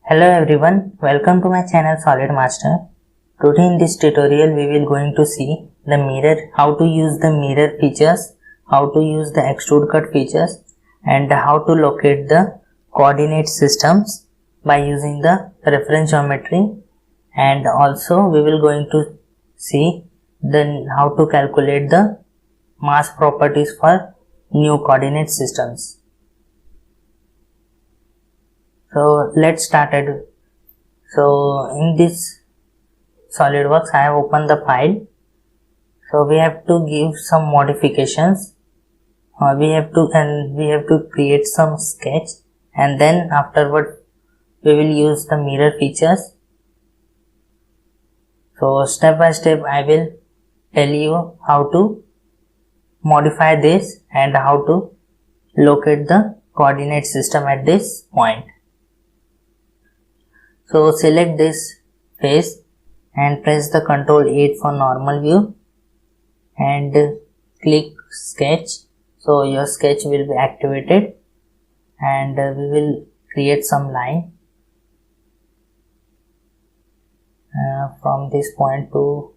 Hello everyone, welcome to my channel Solid Master. Today in this tutorial we will going to see the mirror, how to use the mirror features, how to use the extrude cut features, and how to locate the coordinate systems by using the reference geometry, and also we will going to see then how to calculate the mass properties for new coordinate systems. So let's start it. So in this SolidWorks I have opened the file. So we have to give some modifications. We have to create some sketch, and then afterward we will use the mirror features. So step by step I will tell you how to modify this and how to locate the coordinate system at this point. So select this face and press the Ctrl 8 for normal view and click sketch. So your sketch will be activated, and we will create some line from this point to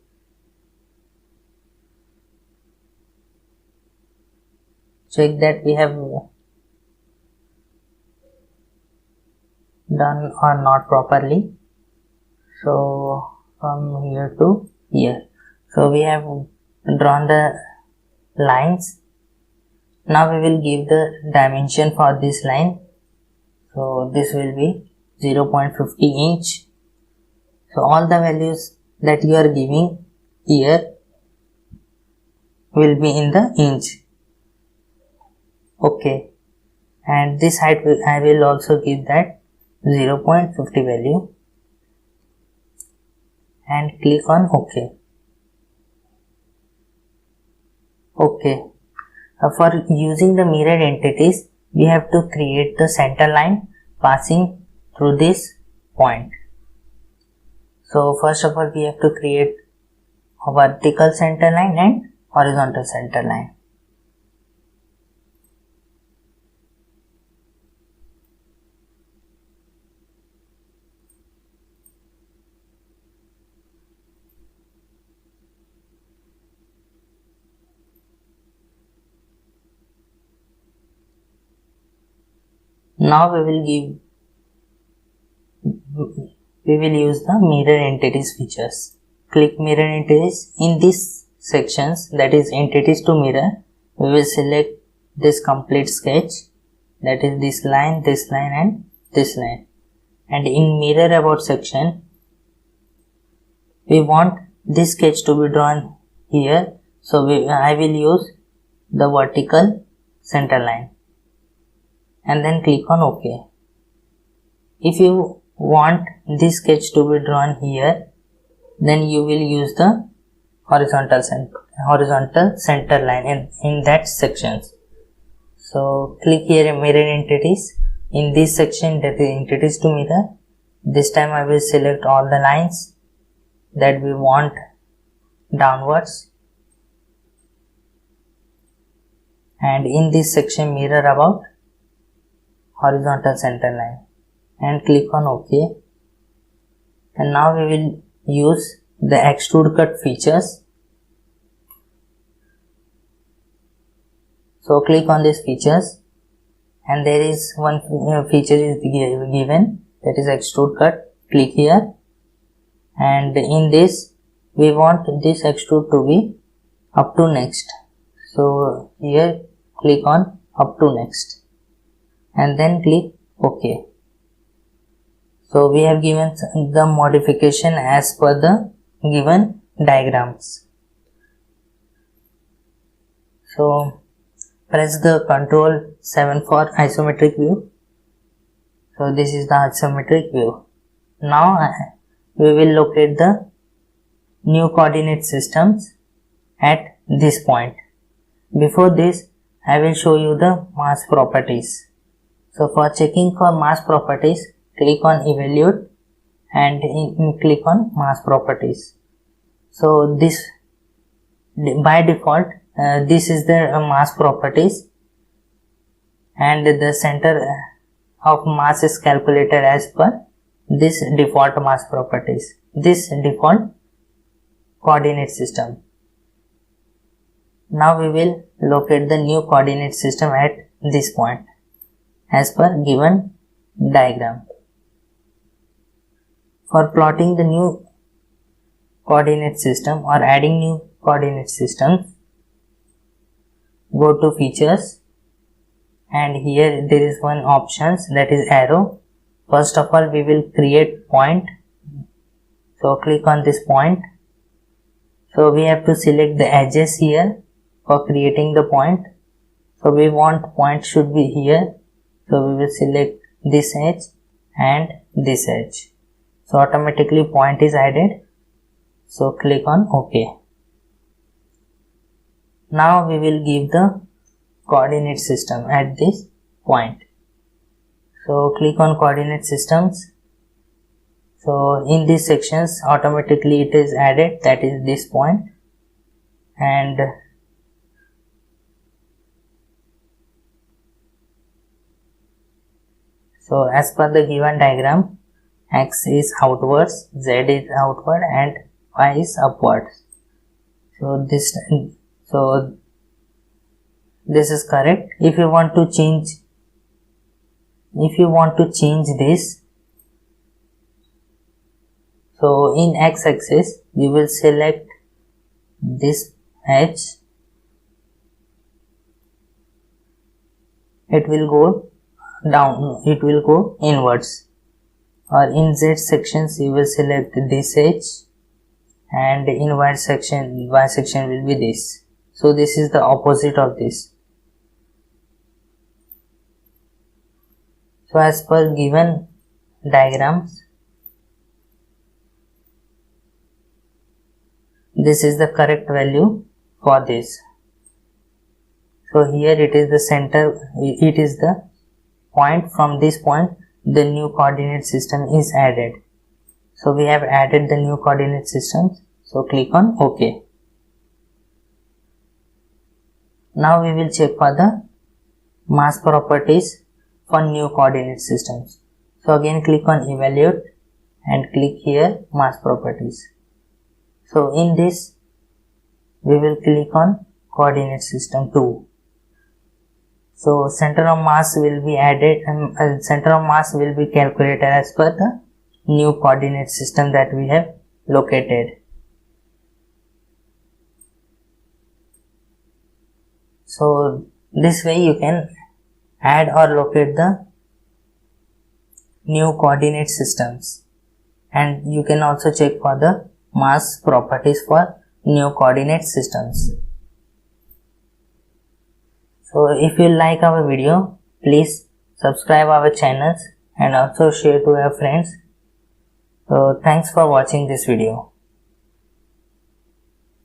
check that we have done or not properly. So from here to here, so we have drawn the lines. Now we will give the dimension for this line. So this will be 0.50 inch. So all the values that you are giving here will be in the inch. Okay, and this height I will also give that 0.50 value and click on OK. Okay. For using the mirror entities, we have to create the center line passing through this point. So first of all we have to create a vertical center line and horizontal center line. Now we will use the mirror entities features. Click mirror entities. In these sections, that is entities to mirror, we will select this complete sketch, that is this line and this line. And in mirror about section, we want this sketch to be drawn here. So I will use the vertical center line and then click on OK. If you want this sketch to be drawn here, then you will use the horizontal center line in that sections. So click here mirror entities. In this section, that is entities to mirror, this time I will select all the lines that we want downwards, and in this section mirror about horizontal center line and click on OK. And now we will use the extrude cut features. So click on these features, and there is one feature is given, that is extrude cut. Click here, and in this we want this extrude to be up to next. So here click on up to next and then click OK. So we have given the modification as per the given diagrams. So press the Ctrl 7 for isometric view. So this is the isometric view. Now we will locate the new coordinate systems at this point. Before this, I will show you the mass properties. So for checking for mass properties, click on evaluate and click on mass properties. So this by default this is the mass properties, and the center of mass is calculated as per this default mass properties, this default coordinate system. Now we will locate the new coordinate system at this point as per given diagram. For plotting the new coordinate system or adding new coordinate systems, go to features, and here there is one options, that is arrow. First of all, we will create point, so click on this point. So we have to select the edges here for creating the point. So we want point should be here, so we will select this edge and this edge. So automatically point is added, so click on OK. Now we will give the coordinate system at this point. So click on coordinate systems. So in these sections automatically it is added, that is this point, and so as per the given diagram, x is outwards, z is outward, and y is upwards. So this is correct. If you want to change this, so in x-axis you will select this edge, it will go down, it will go inwards. Or in z sections you will select this edge, and in y section will be this. So this is the opposite of this. So as per given diagrams, this is the correct value for this. So here it is the center, it is the point. From this point the new coordinate system is added. So we have added the new coordinate systems, so click on OK. Now we will check for the mass properties for new coordinate systems. So again click on evaluate and click here mass properties. So in this we will click on coordinate system 2. So center of mass will be added, and center of mass will be calculated as per the new coordinate system that we have located. So this way you can add or locate the new coordinate systems, and you can also check for the mass properties for new coordinate systems. So if you like our video, please subscribe our channels and also share to your friends. So thanks for watching this video.